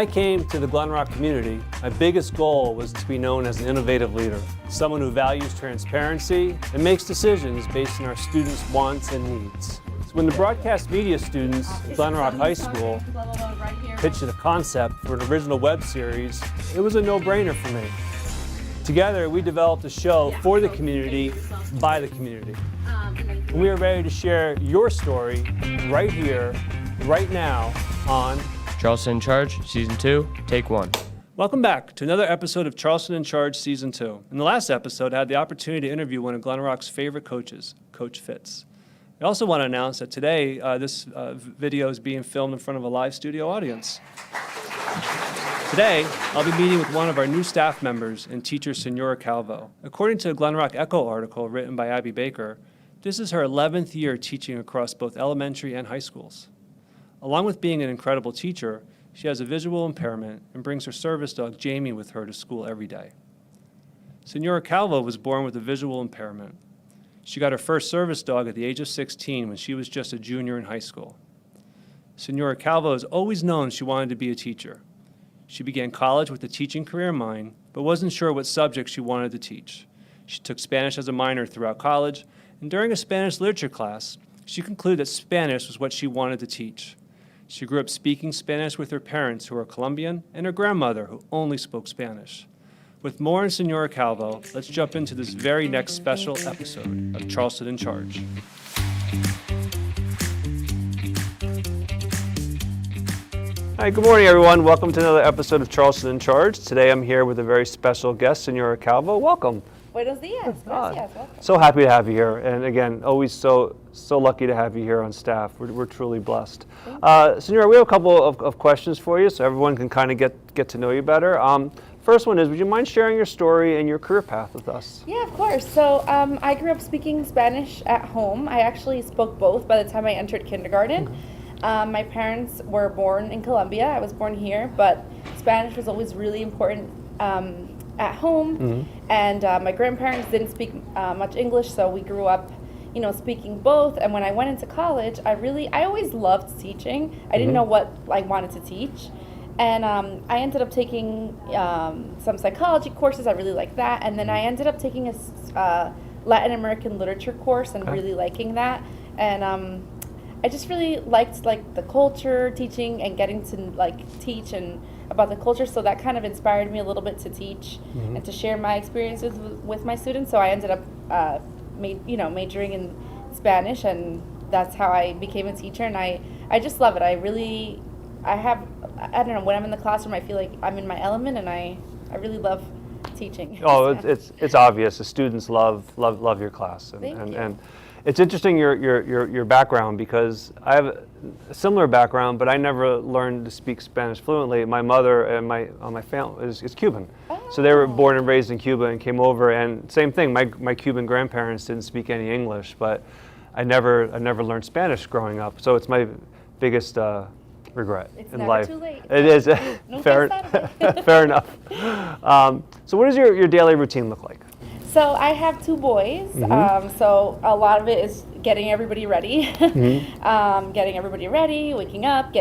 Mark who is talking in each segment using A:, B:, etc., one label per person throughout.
A: I came to the Glen Rock community, my biggest goal was to be known as an innovative leader, someone who values transparency and makes decisions based on our students' wants and needs. So when the broadcast media students at Glen Rock High School pitched a concept for an original web series, it was a no-brainer for me. Together, we developed a show for the community, by the community. And we are ready to share your story right here, right now on
B: Charleston in Charge, Season 2, Take 1.
A: Welcome back to another episode of Charleston in Charge Season 2. In the last episode, I had the opportunity to interview one of Glen Rock's favorite coaches, Coach Fitz. I also want to announce that today, this video is being filmed in front of a live studio audience. Today, I'll be meeting with one of our new staff members and teacher, Senora Calvo. According to a Glen Rock Echo article written by Abby Baker, this is her 11th year teaching across both elementary and high schools. Along with being an incredible teacher, she has a visual impairment and brings her service dog, Jamie, with her to school every day. Senora Calvo was born with a visual impairment. She got her first service dog at the age of 16 when she was just a junior in high school. Senora Calvo has always known she wanted to be a teacher. She began college with a teaching career in mind, but wasn't sure what subject she wanted to teach. She took Spanish as a minor throughout college, and during a Spanish literature class, she concluded that Spanish was what she wanted to teach. She grew up speaking Spanish with her parents, who are Colombian, and her grandmother, who only spoke Spanish. With more on Senora Calvo, let's jump into this very next special episode of Charleston in Charge. Hi, good morning, everyone. Welcome to another episode of Charleston in Charge. Today I'm here with a very special guest, Senora Calvo. Welcome.
C: Buenos días. Gracias. Welcome.
A: So happy to have you here, and again, always so lucky to have you here on staff. We're truly blessed. Senora, we have a couple of questions for you, so everyone can kind of get to know you better. First one is, would you mind sharing your story and your career path with us?
C: Yeah, of course. So I grew up speaking Spanish at home. I actually spoke both by the time I entered kindergarten. My parents were born in Colombia. I was born here, but Spanish was always really important at home, and my grandparents didn't speak much English, so we grew up, speaking both. And when I went into college, I always loved teaching. I didn't know what I wanted to teach, and I ended up taking some psychology courses. I really liked that, and then I ended up taking a Latin American literature course and really liking that, and I just really liked the culture, teaching, and getting to teach and about the culture, so that kind of inspired me a little bit to teach and to share my experiences with my students. So I ended up majoring in Spanish, and that's how I became a teacher, and I just love it. I don't know, when I'm in the classroom I feel like I'm in my element, and I really love teaching.
A: Oh, it's obvious. The students love your class, and it's interesting your background, because I have a similar background, but I never learned to speak Spanish fluently. My mother and my family is Cuban, so they were born and raised in Cuba and came over. And same thing, my Cuban grandparents didn't speak any English, but I never learned Spanish growing up. So it's my biggest regret in life.
C: It's never too late.
A: It is. Fair enough. So what does your daily routine look like?
C: So I have two boys, so a lot of it is getting everybody ready, waking up,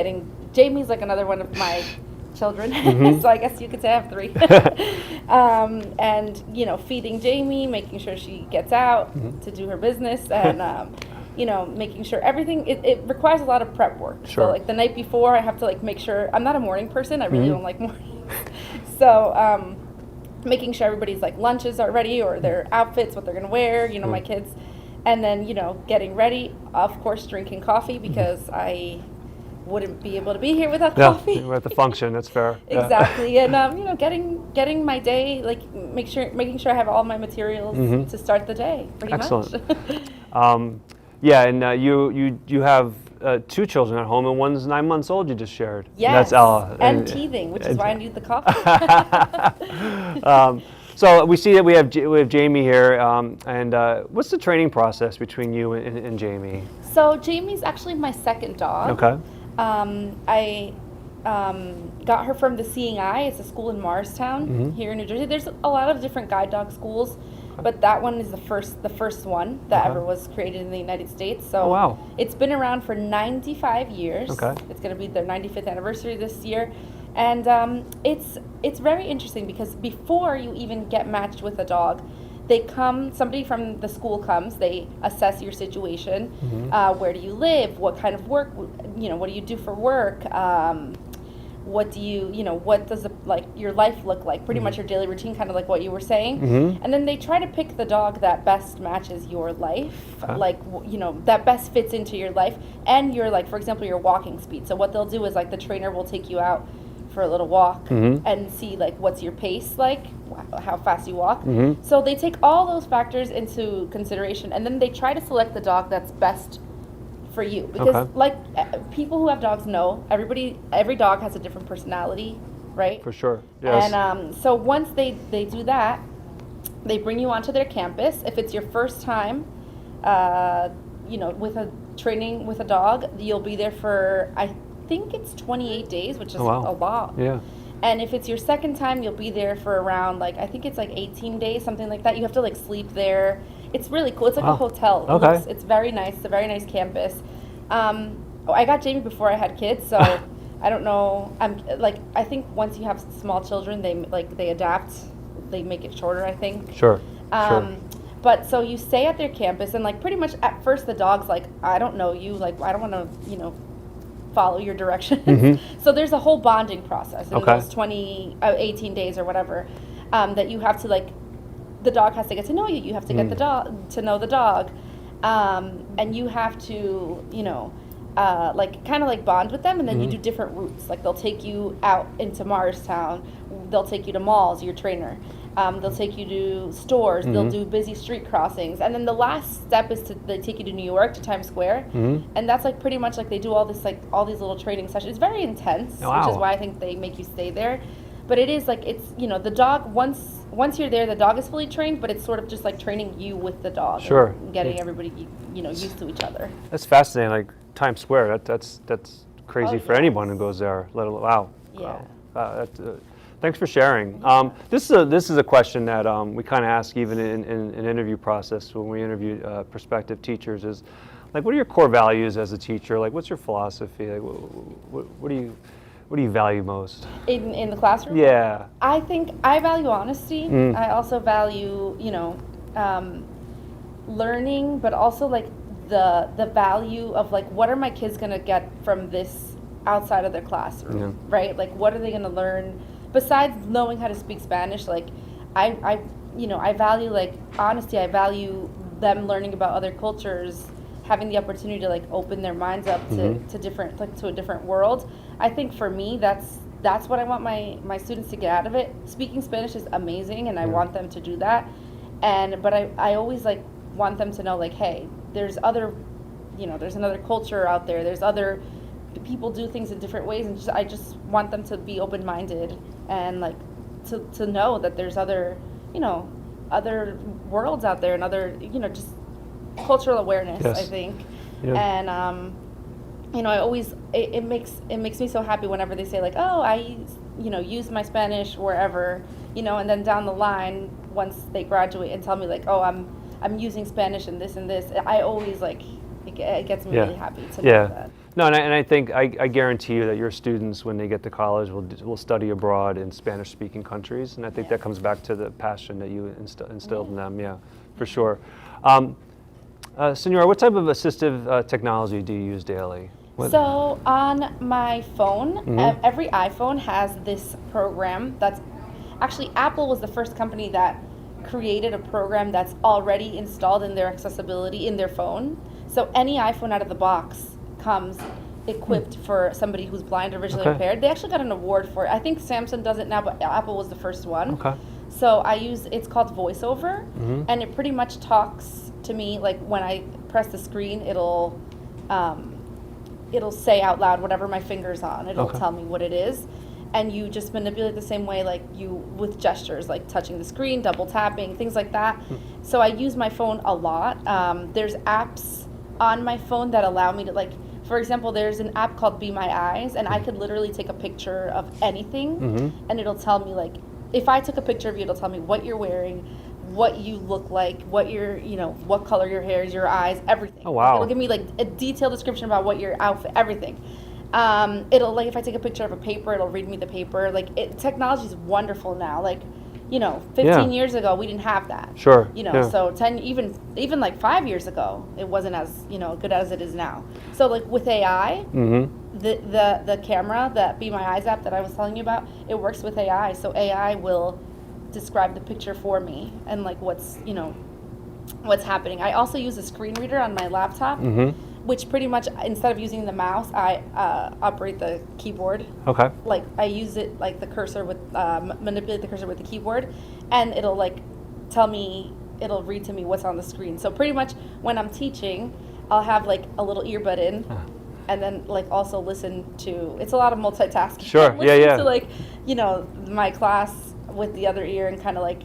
C: Jamie's like another one of my children, so I guess you could say I have three, and feeding Jamie, making sure she gets out to do her business, and making sure everything, it requires a lot of prep work.
A: Sure.
C: So the night before I have to make sure, I'm not a morning person, I really don't like mornings, so making sure everybody's lunches are ready, or their outfits, what they're going to wear, my kids, and then getting ready, of course drinking coffee, because I wouldn't be able to be here without coffee.
A: We're at the function. That's fair.
C: Exactly. And getting my day, making sure I have all my materials to start the day, pretty
A: Excellent.
C: much.
A: Yeah, and you have two children at home, and one's 9 months old, you just shared.
C: Yes,
A: and that's Ella.
C: And teething, which is why I need the coffee.
A: So we see that we have Jamie here, and what's the training process between you and Jamie?
C: So Jamie's actually my second dog.
A: Okay.
C: I got her from the Seeing Eye. It's a school in Morristown here in New Jersey. There's a lot of different guide dog schools, but that one is the first one that ever was created in the United States. So it's been around for 95 years. Okay. It's going to be their 95th anniversary this year. And it's very interesting because before you even get matched with a dog, somebody from the school comes, they assess your situation. Where do you live? What kind of work, what do you do for work? What does your life look like? Pretty much your daily routine, kind of like what you were saying. And then they try to pick the dog that best matches your life, that best fits into your life and your, like, for example, your walking speed. So what they'll do is, like, the trainer will take you out for a little walk and see, like, what's your pace like, how fast you walk. So they take all those factors into consideration, and then they try to select the dog that's best for you, because people who have dogs know every dog has a different personality, right?
A: For sure. Yes.
C: And so once they do that, they bring you onto their campus. If it's your first time with a training with a dog, you'll be there for, I think it's 28 days, which is a lot.
A: Yeah.
C: And if it's your second time, you'll be there for around, I think it's 18 days, something like that. You have to sleep there. It's really cool. It's like a hotel.
A: Okay.
C: It's very nice. It's a very nice campus. I got Jamie before I had kids, so I don't know. I think once you have small children, they adapt. They make it shorter, I think.
A: Sure.
C: But so you stay at their campus, and pretty much at first the dog's like, I don't know you. I don't want to, follow your directions. So there's a whole bonding process in those 18 days or whatever, that you have to, the dog has to get to know you. You have to get the dog to know the dog, and you have to, kind of bond with them. And then you do different routes. They'll take you out into Morristown. They'll take you to malls. Your trainer. They'll take you to stores. They'll do busy street crossings. And then the last step is they take you to New York, to Times Square. And that's pretty much they do all this, all these little training sessions. It's very intense, which is why I think they make you stay there. But it is it's, the dog, once you're there, the dog is fully trained, but it's sort of just training you with the dog.
A: Sure.
C: And getting everybody, used to each other.
A: That's fascinating. Times Square, that's crazy for anyone who goes there. Wow.
C: Yeah.
A: Wow. Thanks for sharing. This is a question that we kind of ask even in an interview process when we interview prospective teachers. Is what are your core values as a teacher? What's your philosophy? What do you value most
C: in the classroom?
A: Yeah.
C: I think I value honesty. I also value learning, but also the value of what are my kids gonna get from this outside of their classroom, right? What are they gonna learn besides knowing how to speak Spanish? I value honesty. I value them learning about other cultures, having the opportunity to open their minds up to different to a different world. I think for me that's what I want my students to get out of it. Speaking Spanish is amazing, and I want them to do that. But I always want them to know hey, there's other, there's another culture out there. There's other people do things in different ways, and I just want them to be open-minded and to know that there's other other worlds out there and other just cultural awareness.
A: Yes.
C: I think.
A: Yeah.
C: And I always it makes me so happy whenever they say oh, I use my Spanish wherever, and then down the line once they graduate and tell me oh, I'm using Spanish and this, I always it gets me really happy to know that.
A: No, and I think I guarantee you that your students, when they get to college, will study abroad in Spanish-speaking countries, and I think that comes back to the passion that you instilled in them. Yeah, for sure. Senora, what type of assistive technology do you use daily?
C: So on my phone, every iPhone has this program that's actually Apple was the first company that created a program that's already installed in their accessibility in their phone. So any iPhone out of the box comes equipped for somebody who's blind or visually impaired. They actually got an award for it. I think Samsung does it now, but Apple was the first one.
A: Okay.
C: So it's called VoiceOver, and it pretty much talks to me when I press the screen, it'll say out loud whatever my finger's on. It'll tell me what it is. And you just manipulate the same way with gestures, touching the screen, double tapping, things like that. So I use my phone a lot. There's apps on my phone that allow me to for example, there's an app called Be My Eyes, and I could literally take a picture of anything, and it'll tell me if I took a picture of you, it'll tell me what you're wearing, what you look like, what what color your hair is, your eyes, everything.
A: Oh, wow.
C: It'll give me a detailed description about what your outfit, everything. It'll, like, if I take a picture of a paper, it'll read me the paper. Like, technology is wonderful now. Like, 15 years ago, we didn't have that.
A: Sure.
C: So 10, even like 5 years ago, it wasn't as, good as it is now. So, like, with AI, the camera, that Be My Eyes app that I was telling you about, it works with AI. So AI will describe the picture for me and, like, what's happening. I also use a screen reader on my laptop, which pretty much, instead of using the mouse, I operate the keyboard.
A: Okay.
C: Like, I use it, like, the cursor with, manipulate the cursor with the keyboard, and it'll, like, it'll read to me what's on the screen. So pretty much when I'm teaching, I'll have, like, a little earbud in, and then, like, also listen to, it's a lot of multitasking.
A: Sure, yeah.
C: To, like, my class with the other ear, and kind of, like,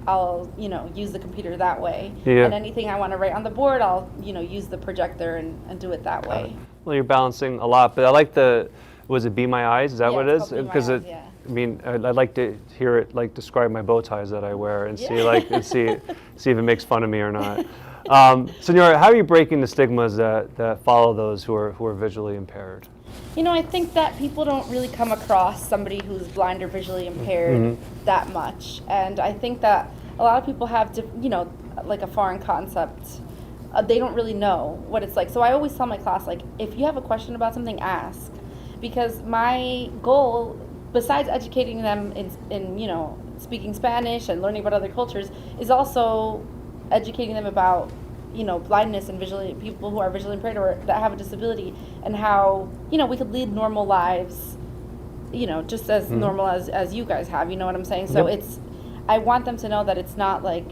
C: I'll, use the computer that way.
A: Yeah.
C: And anything I want to write on the board, I'll, use the projector and do it that way.
A: Well, you're balancing a lot, but I like was it Be My Eyes? Is that what it is?
C: Because
A: I mean, I'd like to hear it, like, describe my bow ties that I wear and see, like, see if it makes fun of me or not. Senora, how are you breaking the stigmas that follow those who are visually impaired?
C: I think that people don't really come across somebody who's blind or visually impaired that much. And I think that a lot of people have, like, a foreign concept. They don't really know what it's like. So I always tell my class, like, if you have a question about something, ask. Because my goal, besides educating them in speaking Spanish and learning about other cultures, is also educating them about blindness and people who are visually impaired or that have a disability, and how we could lead normal lives, just as normal as you guys have. You know what I'm saying? So I want them to know that it's not like,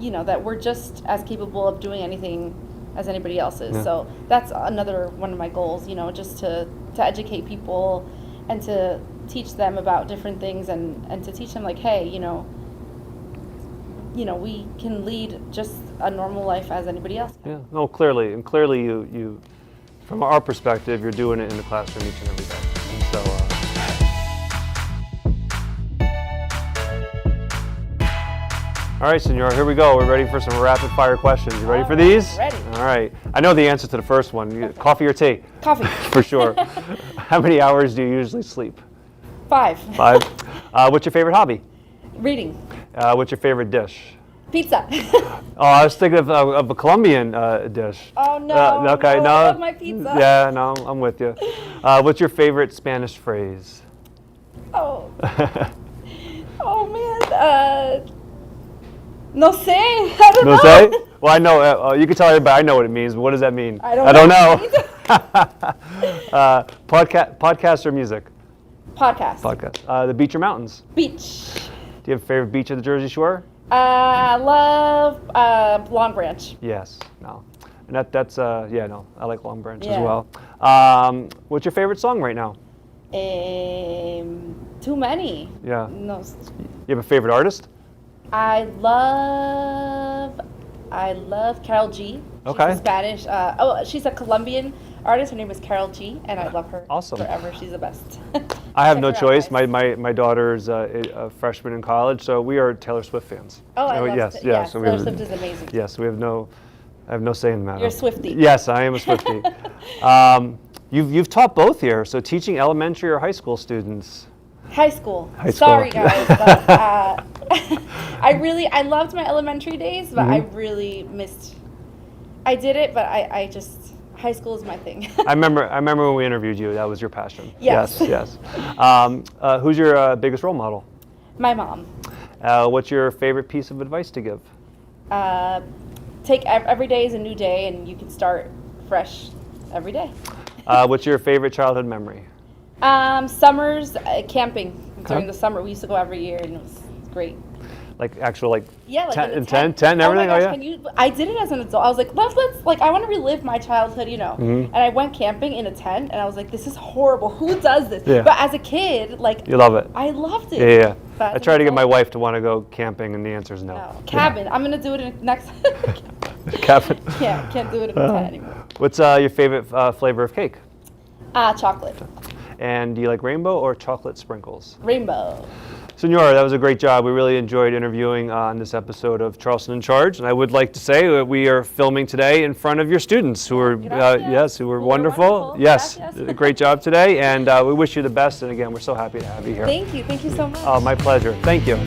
C: that we're just as capable of doing anything as anybody else is. So that's another one of my goals. Just to educate people and to teach them about different things, and to teach them, like, hey, we can lead just a normal life as anybody else can.
A: Yeah, no, clearly. And clearly you from our perspective, you're doing it in the classroom each and every day. And so, all right, Senora, here we go. We're ready for some rapid fire questions. You ready for these?
C: Ready.
A: All right. I know the answer to the first one. Coffee or tea?
C: Coffee.
A: For sure. How many hours do you usually sleep?
C: 5.
A: 5. What's your favorite hobby?
C: Reading.
A: What's your favorite dish?
C: Pizza.
A: Oh, I was thinking of a Colombian dish.
C: Oh, no.
A: Okay,
C: no.
A: no.
C: I love my pizza.
A: Yeah, no, I'm with you. What's your favorite Spanish phrase?
C: Oh. Oh, man. No sé. I don't know.
A: No sé? Well, I know. You can tell everybody I know what it means, but what does that mean?
C: I don't
A: know. Podcast or music?
C: Podcast.
A: Podcast. The beach or mountains?
C: Beach.
A: Do you have a favorite beach of the Jersey Shore?
C: I love Long Branch.
A: Yes. No. And that's no. I like Long Branch as
C: Yeah.
A: well. What's your favorite song right now?
C: Too many.
A: Yeah.
C: No.
A: You have a favorite artist?
C: I love Carol G.
A: Okay.
C: She's Spanish. She's a Colombian artist. Her name is Carol G, and I love her.
A: Awesome.
C: Forever. She's the best.
A: I have
C: Check
A: no
C: her out,
A: choice.
C: guys.
A: My daughter's a freshman in college, so we are Taylor Swift fans.
C: Oh, I love
A: yes,
C: it.
A: yes.
C: Yeah,
A: So
C: Taylor Swift is amazing.
A: Yes, I have no say in the matter.
C: You're a Swiftie.
A: Yes, I am a Swiftie. You've taught both here, so teaching elementary or high school students.
C: High school.
A: High school.
C: Sorry, guys. But, I loved my elementary days, but I really missed. I did it, but I just, high school is my thing.
A: I remember when we interviewed you. That was your passion.
C: Yes.
A: Yes. Who's your biggest role model?
C: My mom.
A: What's your favorite piece of advice to give?
C: Take every day is a new day, and you can start fresh every day.
A: What's your favorite childhood memory?
C: Summers, camping. During the summer, we used to go every year, and it was great.
A: Like actual, like,
C: Yeah, like
A: tent,
C: in a
A: tent and everything.
C: Oh my gosh,
A: yeah.
C: I did it as an adult. I was like, let's like, I want to relive my childhood,
A: Mm-hmm.
C: And I went camping in a tent, and I was like, this is horrible. Who does this?
A: Yeah.
C: But as a kid, like,
A: You love it.
C: I loved it.
A: Yeah.
C: But
A: I
C: as
A: try
C: an
A: to get my
C: adult,
A: wife to want to go camping, and the answer is no.
C: No. Cabin. I'm gonna do it in next.
A: Cabin.
C: Can't do it in a tent anymore.
A: What's your favorite flavor of cake?
C: Chocolate.
A: And do you like rainbow or chocolate sprinkles?
C: Rainbow.
A: Senora, that was a great job. We really enjoyed interviewing on this episode of Charleston in Charge. And I would like to say that we are filming today in front of your students who were, who were wonderful. Yes,
C: Gracias.
A: great job today. And we wish you the best. And again, we're so happy to have you here.
C: Thank you so much.
A: Oh, my pleasure. Thank you.